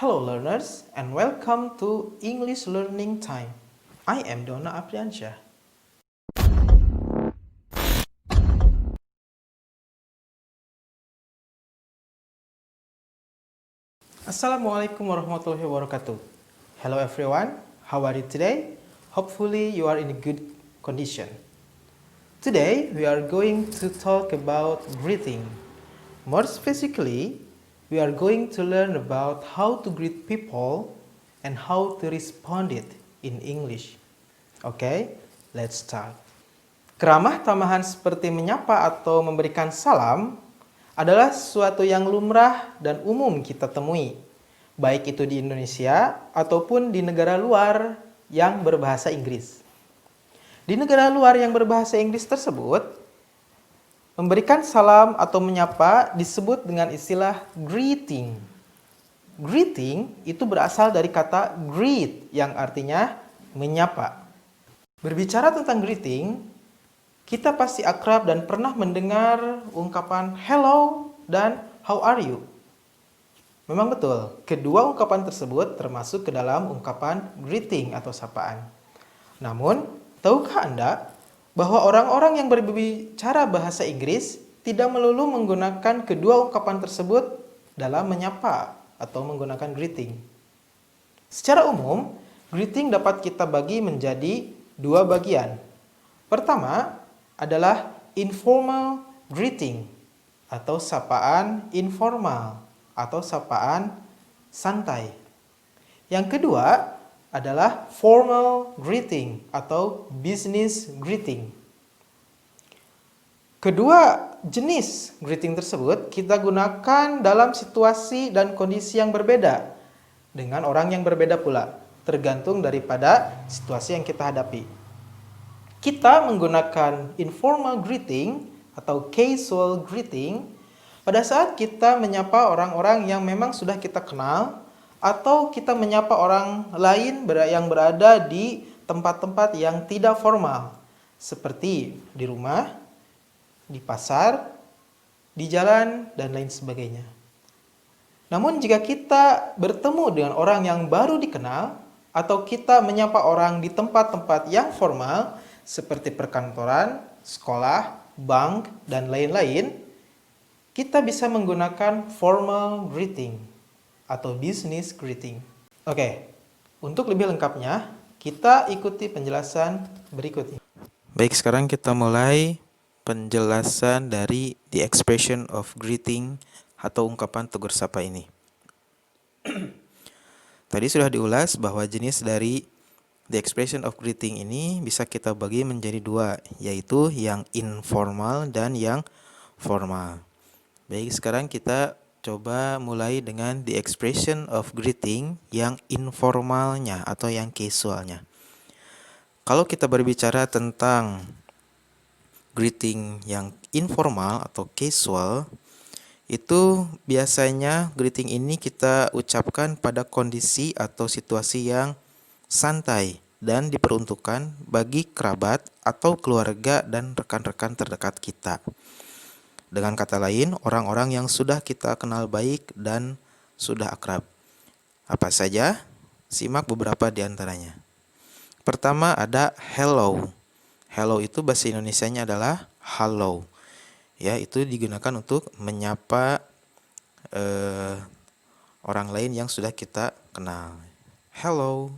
Hello learners and welcome to English Learning Time. I am Donna Apriansyah. Assalamualaikum warahmatullahi wabarakatuh. Hello everyone, how are you today? Hopefully you are in a good condition. Today we are going to talk about greeting. More specifically, we are going to learn about how to greet people and how to respond it in English. Okay, let's start. Keramah tamahan seperti menyapa atau memberikan salam adalah sesuatu yang lumrah dan umum kita temui, baik itu di Indonesia ataupun di negara luar yang berbahasa Inggris. Di negara luar yang berbahasa Inggris tersebut, memberikan salam atau menyapa disebut dengan istilah greeting. Greeting itu berasal dari kata greet yang artinya menyapa. Berbicara tentang greeting, kita pasti akrab dan pernah mendengar ungkapan hello dan how are you. Memang betul, kedua ungkapan tersebut termasuk ke dalam ungkapan greeting atau sapaan. Namun, tahukah Anda bahwa orang-orang yang berbicara bahasa Inggris tidak melulu menggunakan kedua ungkapan tersebut dalam menyapa atau menggunakan greeting? Secara umum, greeting dapat kita bagi menjadi dua bagian. Pertama adalah informal greeting atau sapaan informal atau sapaan santai. Yang kedua adalah formal greeting atau business greeting. Kedua jenis greeting tersebut kita gunakan dalam situasi dan kondisi yang berbeda dengan orang yang berbeda pula, tergantung daripada situasi yang kita hadapi. Kita menggunakan informal greeting atau casual greeting pada saat kita menyapa orang-orang yang memang sudah kita kenal atau kita menyapa orang lain yang berada di tempat-tempat yang tidak formal, seperti di rumah, di pasar, di jalan, dan lain sebagainya. Namun jika kita bertemu dengan orang yang baru dikenal atau kita menyapa orang di tempat-tempat yang formal, seperti perkantoran, sekolah, bank, dan lain-lain, kita bisa menggunakan formal greeting atau business greeting. Oke, untuk lebih lengkapnya, kita ikuti penjelasan berikut ini. Baik, sekarang kita mulai penjelasan dari the expression of greeting atau ungkapan tegur sapa ini. Tadi sudah diulas bahwa jenis dari the expression of greeting ini bisa kita bagi menjadi dua, yaitu yang informal dan yang formal. Baik, sekarang kita coba mulai dengan the expression of greeting yang informalnya atau yang casualnya. Kalau kita berbicara tentang greeting yang informal atau casual, itu biasanya greeting ini kita ucapkan pada kondisi atau situasi yang santai dan diperuntukkan bagi kerabat atau keluarga dan rekan-rekan terdekat kita. Dengan kata lain, orang-orang yang sudah kita kenal baik dan sudah akrab. Apa saja? Simak beberapa di antaranya. Pertama ada hello. Hello itu bahasa Indonesianya adalah halo. Ya, itu digunakan untuk menyapa orang lain yang sudah kita kenal. Hello.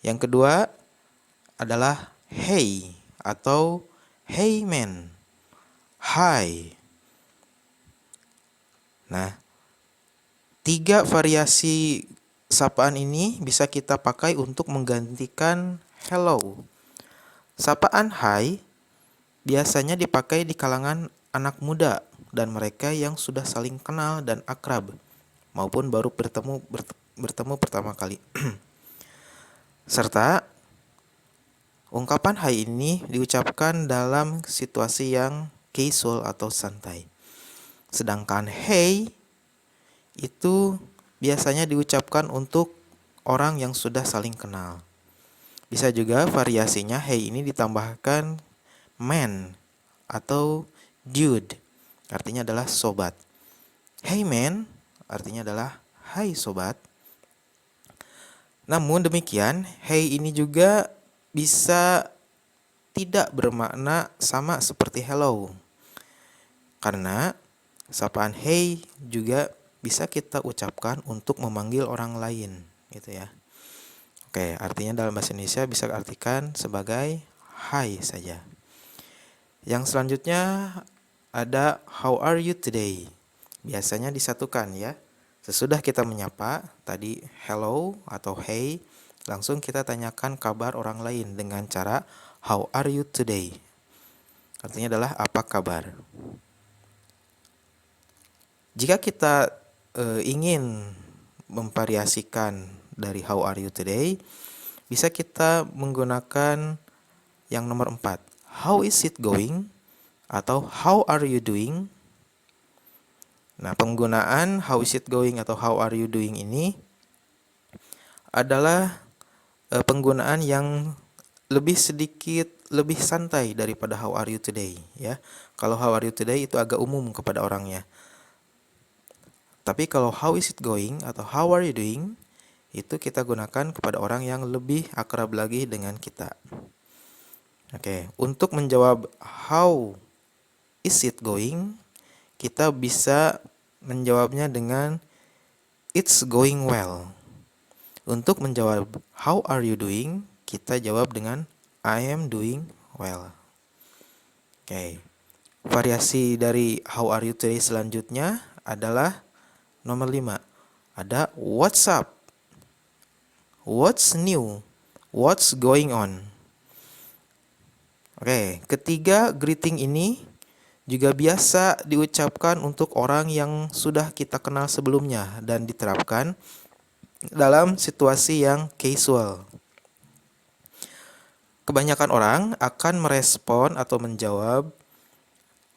Yang kedua adalah hey atau hey man. Hi. Nah, 3 variasi sapaan ini bisa kita pakai untuk menggantikan hello. Sapaan hi biasanya dipakai di kalangan anak muda dan mereka yang sudah saling kenal dan akrab maupun baru bertemu pertama kali. Serta ungkapan hi ini diucapkan dalam situasi yang casual atau santai. Sedangkan hey itu biasanya diucapkan untuk orang yang sudah saling kenal. Bisa juga variasinya hey ini ditambahkan man atau dude, artinya adalah sobat. Hey man artinya adalah hai sobat. Namun demikian, hey ini juga bisa tidak bermakna sama seperti hello. Karena sapaan hey juga bisa kita ucapkan untuk memanggil orang lain, gitu ya. Oke, artinya dalam bahasa Indonesia bisa artikan sebagai hai saja. Yang selanjutnya ada how are you today. Biasanya disatukan ya. Sesudah kita menyapa tadi hello atau hey, langsung kita tanyakan kabar orang lain dengan cara how are you today. Artinya adalah apa kabar. Jika kita ingin memvariasikan dari how are you today, bisa kita menggunakan yang nomor 4. How is it going? Atau how are you doing? Nah, penggunaan how is it going atau how are you doing ini adalah penggunaan yang lebih sedikit lebih santai daripada how are you today ya. Kalau how are you today itu agak umum kepada orangnya. Tapi kalau how is it going atau how are you doing itu kita gunakan kepada orang yang lebih akrab lagi dengan kita. Oke, untuk menjawab how is it going, kita bisa menjawabnya dengan it's going well. Untuk menjawab how are you doing, kita jawab dengan I am doing well. Oke. Variasi dari how are you today selanjutnya adalah nomor 5. Ada what's up, what's new, what's going on. Oke, ketiga greeting ini juga biasa diucapkan untuk orang yang sudah kita kenal sebelumnya dan diterapkan dalam situasi yang casual. Kebanyakan orang akan merespon atau menjawab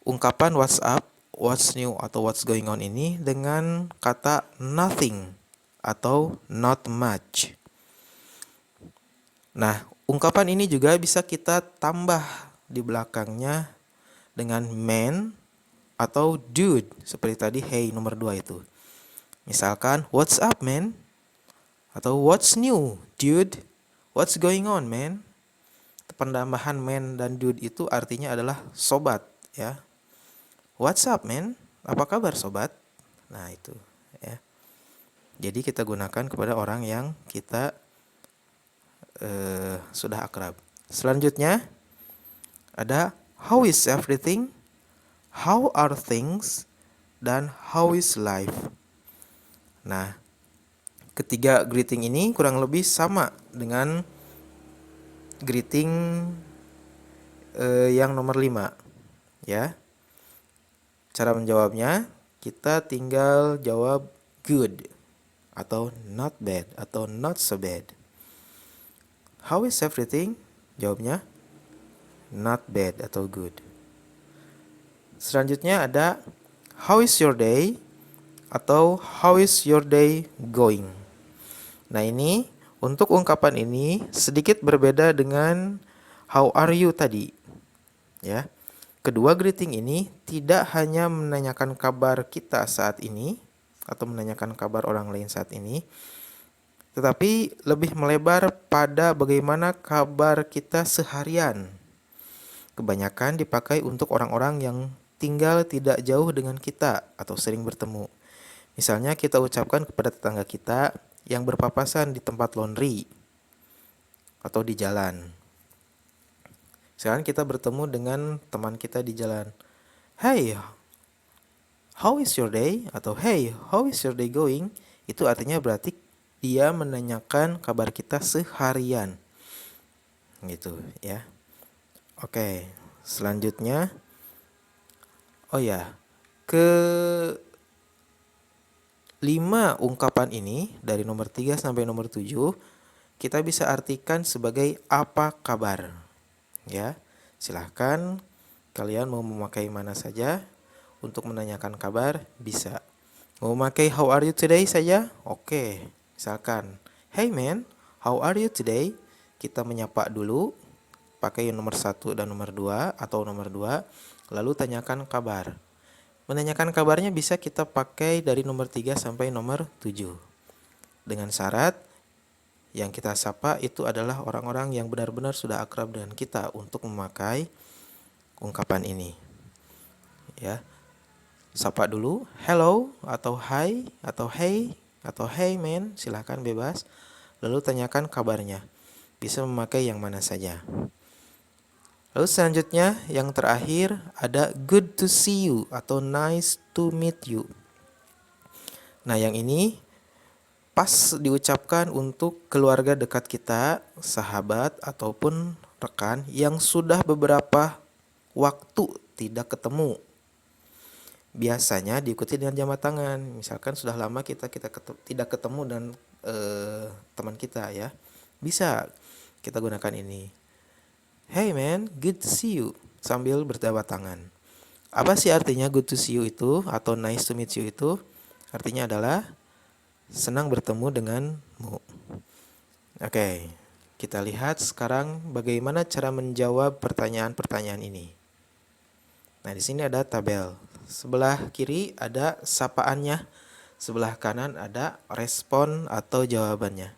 ungkapan what's up, what's new, atau what's going on ini dengan kata nothing atau not much. Nah, ungkapan ini juga bisa kita tambah di belakangnya dengan man atau dude seperti tadi hey nomor 2 itu. Misalkan what's up man atau what's new dude, what's going on man. Penambahan man dan dude itu artinya adalah sobat ya. What's up man? Apa kabar sobat? Nah, itu ya. Jadi kita gunakan kepada orang yang kita sudah akrab. Selanjutnya ada how is everything, how are things, dan how is life. Nah, ketiga greeting ini kurang lebih sama dengan greeting yang nomor 5 ya. Cara menjawabnya kita tinggal jawab good atau not bad atau not so bad. How is everything? Jawabnya not bad atau good. Selanjutnya ada how is your day atau how is your day going. Nah, ini untuk ungkapan ini sedikit berbeda dengan how are you tadi. Ya. Kedua greeting ini tidak hanya menanyakan kabar kita saat ini atau menanyakan kabar orang lain saat ini, tetapi lebih melebar pada bagaimana kabar kita seharian. Kebanyakan dipakai untuk orang-orang yang tinggal tidak jauh dengan kita atau sering bertemu. Misalnya kita ucapkan kepada tetangga kita yang berpapasan di tempat laundry atau di jalan. Sekarang kita bertemu dengan teman kita di jalan. Hey, how is your day? Atau hey, how is your day going? Itu artinya berarti dia menanyakan kabar kita seharian. Gitu ya. Oke, selanjutnya. Oh ya, ke 5 ungkapan ini dari nomor 3 sampai nomor 7 kita bisa artikan sebagai apa kabar. Ya, silahkan kalian mau memakai mana saja untuk menanyakan kabar bisa. Mau memakai how are you today saja? Oke. Misalkan, hey man, how are you today? Kita menyapa dulu, pakai nomor 1 dan nomor 2 atau nomor 2, lalu tanyakan kabar. Menanyakan kabarnya bisa kita pakai dari nomor 3 sampai nomor 7. Dengan syarat yang kita sapa itu adalah orang-orang yang benar-benar sudah akrab dengan kita untuk memakai ungkapan ini. Ya. Sapa dulu, hello atau hi atau hey man, silahkan bebas. Lalu tanyakan kabarnya. Bisa memakai yang mana saja. Lalu selanjutnya yang terakhir ada good to see you atau nice to meet you. Nah, yang ini pas diucapkan untuk keluarga dekat kita, sahabat ataupun rekan yang sudah beberapa waktu tidak ketemu. Biasanya diikuti dengan jamak tangan. Misalkan sudah lama kita tidak ketemu dan teman kita ya. Bisa kita gunakan ini. Hey man, good to see you, sambil berjabat tangan. Apa sih artinya good to see you itu atau nice to meet you itu? Artinya adalah senang bertemu denganmu. Oke, kita lihat sekarang bagaimana cara menjawab pertanyaan-pertanyaan ini. Nah, di sini ada tabel. Sebelah kiri ada sapaannya, sebelah kanan ada respon atau jawabannya.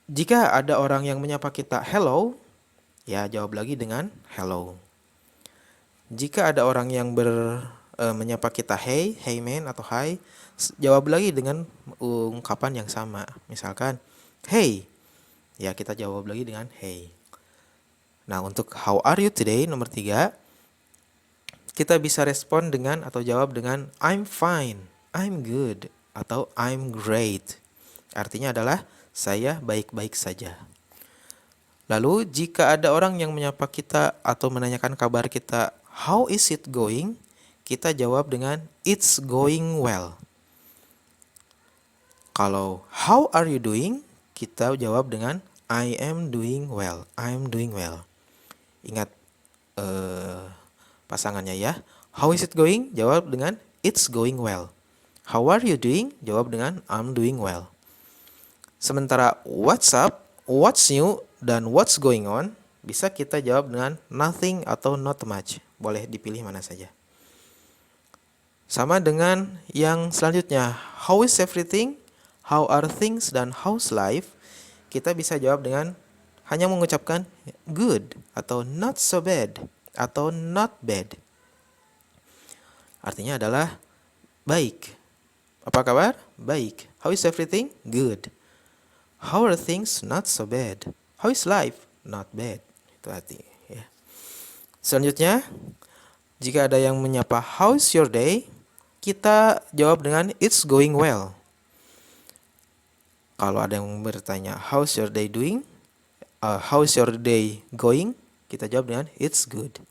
Jika ada orang yang menyapa kita hello, ya jawab lagi dengan hello. Jika ada orang yang menyapa kita hey man atau hi, jawab lagi dengan ungkapan yang sama. Misalkan hey, ya kita jawab lagi dengan hey. Nah, untuk how are you today nomor 3, kita bisa respon dengan atau jawab dengan I'm fine, I'm good, atau I'm great. Artinya adalah saya baik-baik saja. Lalu jika ada orang yang menyapa kita atau menanyakan kabar kita, how is it going? Kita jawab dengan it's going well. Kalau how are you doing? Kita jawab dengan I am doing well. I'm doing well. Ingat pasangannya ya. How is it going? Jawab dengan it's going well. How are you doing? Jawab dengan I'm doing well. Sementara what's up, what's new, dan what's going on bisa kita jawab dengan nothing atau not much. Boleh dipilih mana saja. Sama dengan yang selanjutnya, how is everything, how are things, dan how's life. Kita bisa jawab dengan hanya mengucapkan good atau not so bad atau not bad. Artinya adalah baik. Apa kabar? Baik. How is everything? Good. How are things? Not so bad. How is life? Not bad. Itu artinya ya. Selanjutnya, jika ada yang menyapa how's your day, kita jawab dengan it's going well. Kalau ada yang bertanya how's your day doing? How's your day going? Kita jawab dengan it's good.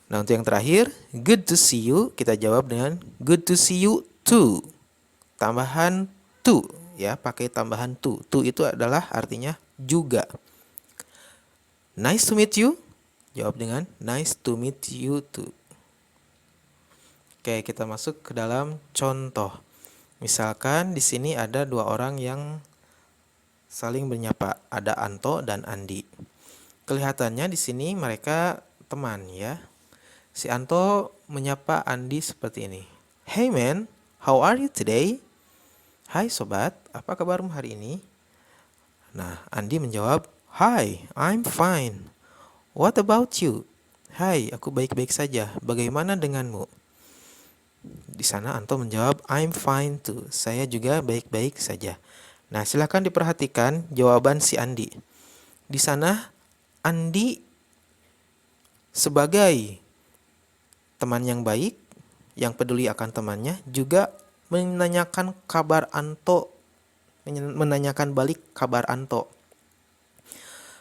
Nah, untuk yang terakhir, good to see you, kita jawab dengan good to see you too. Tambahan to ya, pakai tambahan to. To itu adalah artinya juga. Nice to meet you, jawab dengan nice to meet you too. Oke, kita masuk ke dalam contoh. Misalkan di sini ada dua orang yang saling menyapa, ada Anto dan Andi. Kelihatannya di sini mereka teman ya. Si Anto menyapa Andi seperti ini. Hey man, how are you today? Hai sobat, apa kabarmu hari ini? Nah, Andi menjawab, Hi, I'm fine. What about you? Hai, aku baik-baik saja. Bagaimana denganmu? Di sana Anto menjawab, I'm fine too. Saya juga baik-baik saja. Nah, silakan diperhatikan jawaban si Andi. Di sana Andi sebagai teman yang baik, yang peduli akan temannya, juga menanyakan kabar Anto, menanyakan balik kabar Anto.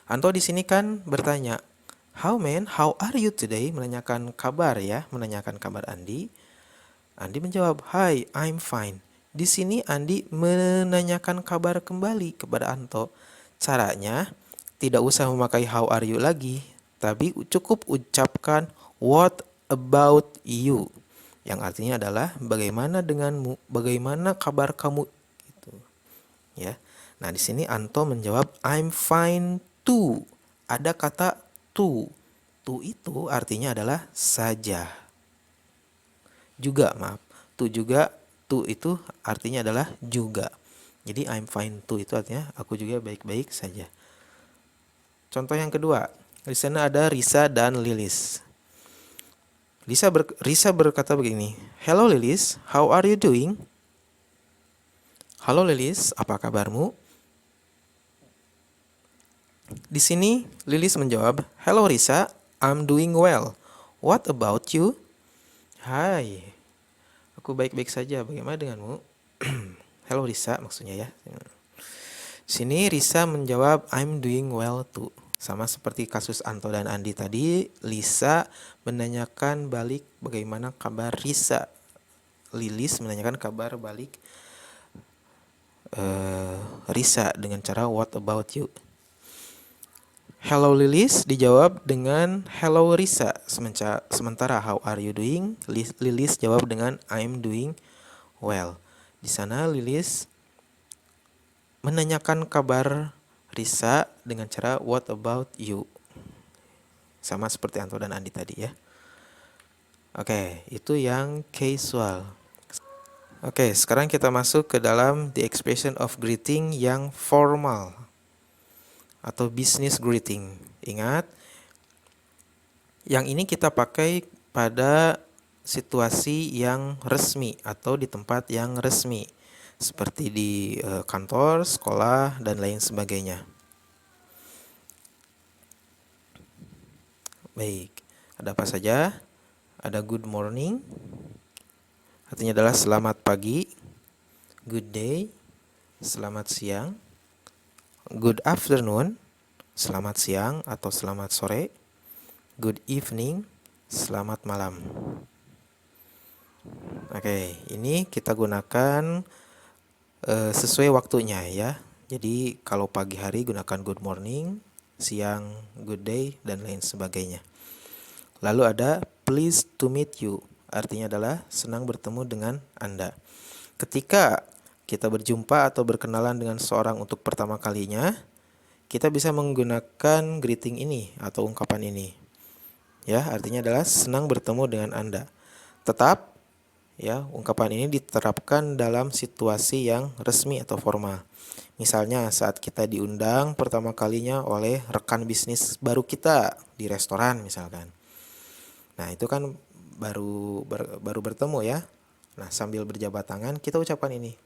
Anto di sini kan bertanya, how man, how are you today? Menanyakan kabar ya, menanyakan kabar Andi. Andi menjawab, hi, I'm fine. Di sini Andi menanyakan kabar kembali kepada Anto. Caranya tidak usah memakai how are you lagi, tapi cukup ucapkan what about you, yang artinya adalah bagaimana denganmu, bagaimana kabar kamu gitu. Ya. Nah, di sini Anto menjawab I'm fine too. Ada kata too. To itu artinya adalah saja. Juga, maaf. To itu artinya adalah juga. Jadi I'm fine too itu artinya aku juga baik-baik saja. Contoh yang kedua, di sana ada Risa dan Lilis. Risa berkata begini, "Hello Lilis, how are you doing?" Halo Lilis, apa kabarmu? Di sini Lilis menjawab, "Hello Risa, I'm doing well. What about you?" Hai, aku baik-baik saja. Bagaimana denganmu? Hello Risa maksudnya ya. Sini Risa menjawab, "I'm doing well too." Sama seperti kasus Anto dan Andi tadi, Lisa menanyakan balik bagaimana kabar Risa. Lilis menanyakan kabar balik Risa dengan cara what about you. Hello Lilis dijawab dengan hello Risa. Sementara how are you doing? Lilis jawab dengan I'm doing well. Di sana Lilis menanyakan kabar Risa dengan cara what about you. Sama seperti Anto dan Andi tadi ya. Oke, itu yang casual. Oke, sekarang kita masuk ke dalam the expression of greeting yang formal atau business greeting. Ingat, yang ini kita pakai pada situasi yang resmi atau di tempat yang resmi, seperti di kantor, sekolah, dan lain sebagainya. Baik, ada apa saja? Ada good morning, artinya adalah selamat pagi. Good day, selamat siang. Good afternoon, selamat siang atau selamat sore. Good evening, selamat malam. Oke, ini kita gunakan sesuai waktunya ya. Jadi kalau pagi hari gunakan good morning, siang good day, dan lain sebagainya. Lalu ada pleased to meet you, artinya adalah senang bertemu dengan Anda. Ketika kita berjumpa atau berkenalan dengan seorang untuk pertama kalinya, kita bisa menggunakan greeting ini atau ungkapan ini. Ya, artinya adalah senang bertemu dengan Anda. Tetap ya, ungkapan ini diterapkan dalam situasi yang resmi atau formal. Misalnya saat kita diundang pertama kalinya oleh rekan bisnis baru kita di restoran misalkan. Nah, itu kan baru bertemu ya. Nah, sambil berjabat tangan kita ucapkan ini.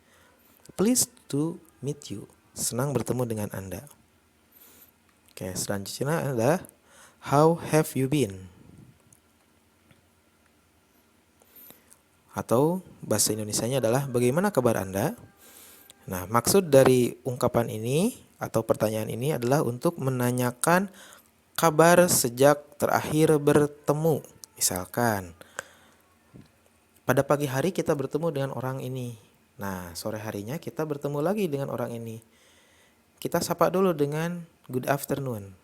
Pleased to meet you. Senang bertemu dengan Anda. Oke, selanjutnya adalah how have you been? Atau bahasa Indonesianya adalah bagaimana kabar Anda? Nah, maksud dari ungkapan ini atau pertanyaan ini adalah untuk menanyakan kabar sejak terakhir bertemu. Misalkan, pada pagi hari kita bertemu dengan orang ini. Nah, sore harinya kita bertemu lagi dengan orang ini. Kita sapa dulu dengan good afternoon.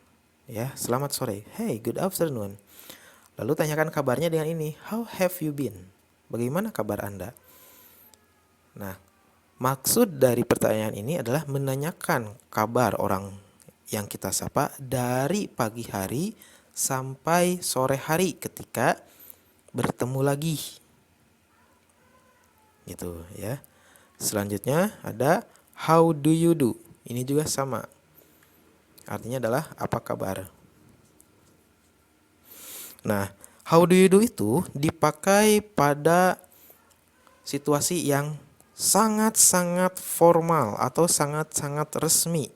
Ya, selamat sore. Hey, good afternoon. Lalu tanyakan kabarnya dengan ini. How have you been? Bagaimana kabar Anda? Nah, maksud dari pertanyaan ini adalah menanyakan kabar orang yang kita sapa dari pagi hari sampai sore hari ketika bertemu lagi. Gitu ya. Selanjutnya ada how do you do? Ini juga sama. Artinya adalah apa kabar? Nah, how do you do itu dipakai pada situasi yang sangat-sangat formal atau sangat-sangat resmi.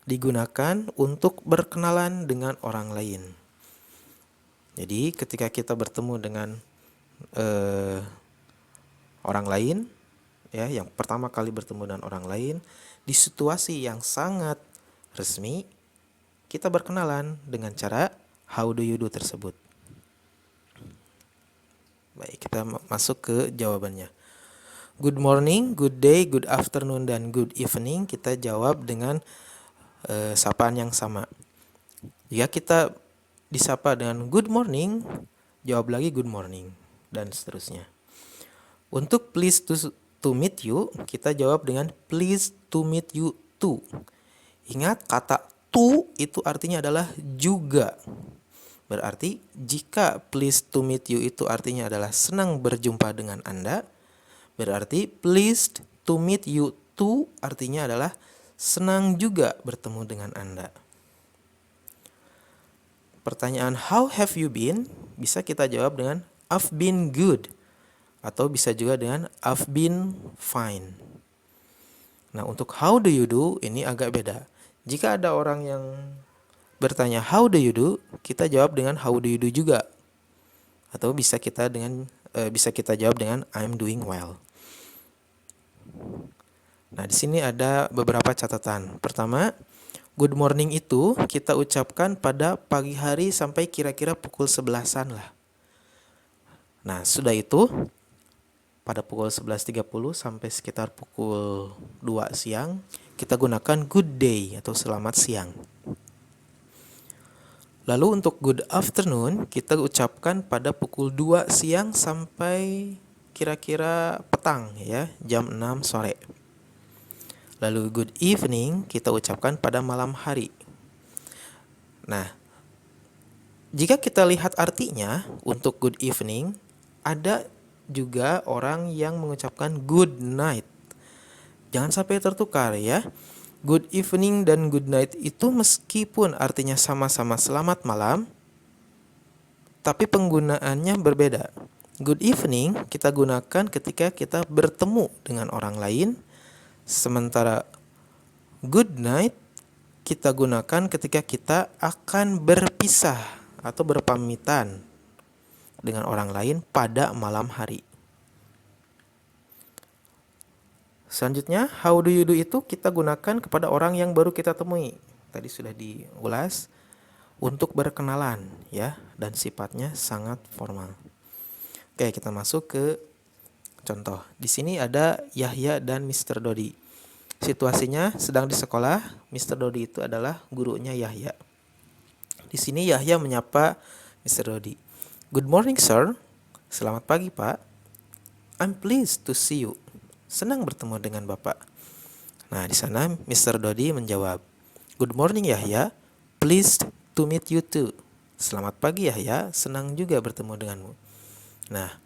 Digunakan untuk berkenalan dengan orang lain. Jadi ketika kita bertemu dengan orang lain, ya, yang pertama kali bertemu dengan orang lain di situasi yang sangat resmi, kita berkenalan dengan cara how do you do tersebut. Baik, kita masuk ke jawabannya. Good morning, good day, good afternoon, dan good evening kita jawab dengan sapaan yang sama. Jika kita disapa dengan good morning, jawab lagi good morning, dan seterusnya. Untuk pleased to meet you, kita jawab dengan pleased to meet you too. Ingat, kata to itu artinya adalah juga. Berarti jika pleased to meet you itu artinya adalah senang berjumpa dengan Anda, berarti pleased to meet you too artinya adalah senang juga bertemu dengan Anda. Pertanyaan how have you been bisa kita jawab dengan I've been good, atau bisa juga dengan I've been fine. Nah, untuk how do you do ini agak beda. Jika ada orang yang bertanya how do you do, kita jawab dengan how do you do juga. Atau bisa kita jawab dengan I'm doing well. Nah, di sini ada beberapa catatan. Pertama, good morning itu kita ucapkan pada pagi hari sampai kira-kira pukul 11-an lah. Nah, sudah itu pada pukul 11.30 sampai sekitar pukul 2 siang, kita gunakan good day atau selamat siang. Lalu untuk good afternoon, kita ucapkan pada pukul 2 siang sampai kira-kira petang ya, jam 6 sore. Lalu good evening, kita ucapkan pada malam hari. Nah, jika kita lihat artinya untuk good evening, ada juga orang yang mengucapkan good night. Jangan sampai tertukar ya. Good evening dan good night itu meskipun artinya sama-sama selamat malam, tapi penggunaannya berbeda. Good evening kita gunakan ketika kita bertemu dengan orang lain, sementara good night kita gunakan ketika kita akan berpisah atau berpamitan dengan orang lain pada malam hari. Selanjutnya, how do you do itu kita gunakan kepada orang yang baru kita temui. Tadi sudah diulas untuk berkenalan ya, dan sifatnya sangat formal. Oke, kita masuk ke contoh. Di sini ada Yahya dan Mr. Dodi. Situasinya sedang di sekolah, Mr. Dodi itu adalah gurunya Yahya. Di sini Yahya menyapa Mr. Dodi. Good morning, sir. Selamat pagi, Pak. I'm pleased to see you. Senang bertemu dengan Bapak. Nah, di sana Mr. Dodi menjawab, Good morning, Yahya. Pleased to meet you too. Selamat pagi, Yahya. Senang juga bertemu denganmu. Nah,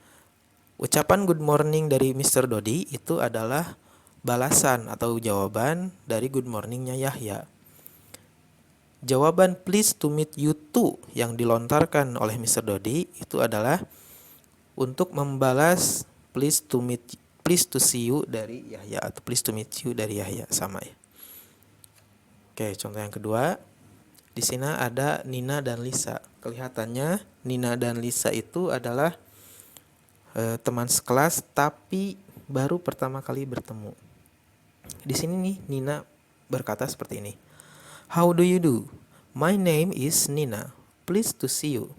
ucapan good morning dari Mr. Dodi itu adalah balasan atau jawaban dari good morningnya Yahya. Jawaban pleased to meet you too yang dilontarkan oleh Mr. Dodi itu adalah untuk membalas pleased to see you dari Yahya atau pleased to meet you dari Yahya, sama ya. Oke, contoh yang kedua. Di sini ada Nina dan Lisa. Kelihatannya Nina dan Lisa itu adalah teman sekelas tapi baru pertama kali bertemu. Di sini nih Nina berkata seperti ini. How do you do? My name is Nina. Pleased to see you.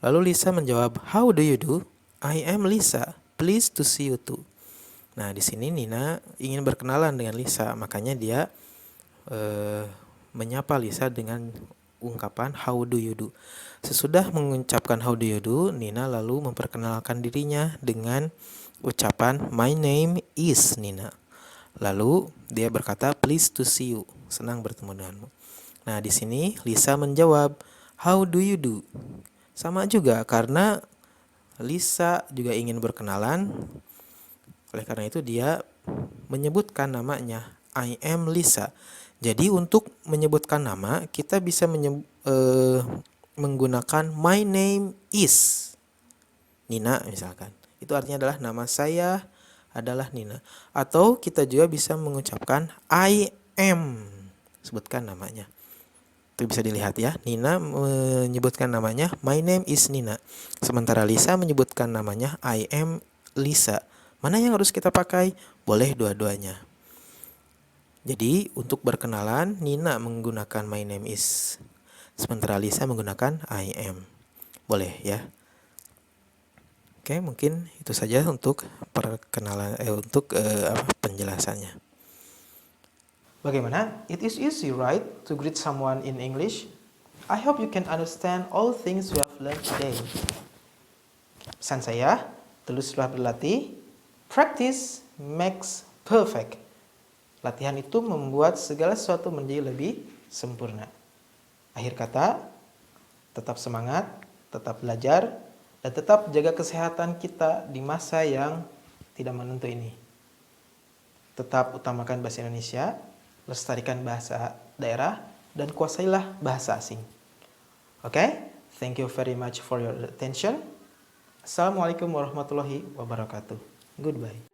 Lalu Lisa menjawab, How do you do? I am Lisa. Pleased to see you too. Nah, di sini Nina ingin berkenalan dengan Lisa, makanya dia menyapa Lisa dengan ungkapan how do you do. Sesudah mengucapkan how do you do, Nina lalu memperkenalkan dirinya dengan ucapan my name is Nina. Lalu dia berkata pleased to see you. Senang bertemu denganmu. Nah, di sini Lisa menjawab how do you do. Sama juga karena Lisa juga ingin berkenalan. Oleh karena itu dia menyebutkan namanya, I am Lisa. Jadi untuk menyebutkan nama kita bisa menggunakan my name is Nina misalkan. Itu artinya adalah nama saya adalah Nina. Atau kita juga bisa mengucapkan I am. Sebutkan namanya. Itu bisa dilihat ya. Nina menyebutkan namanya my name is Nina. Sementara Lisa menyebutkan namanya I am Lisa. Mana yang harus kita pakai? Boleh dua-duanya. Jadi untuk berkenalan Nina menggunakan my name is. Sementara Lisa menggunakan I am. Boleh ya. Oke, mungkin itu saja untuk perkenalan penjelasannya. Bagaimana? It is easy, right, to greet someone in English? I hope you can understand all things we have learned today. Pesan saya, teruslah berlatih. Practice makes perfect. Latihan itu membuat segala sesuatu menjadi lebih sempurna. Akhir kata, tetap semangat, tetap belajar, dan tetap jaga kesehatan kita di masa yang tidak menentu ini. Tetap utamakan bahasa Indonesia, lestarikan bahasa daerah, dan kuasailah bahasa asing. Oke, thank you very much for your attention. Assalamualaikum warahmatullahi wabarakatuh. Goodbye.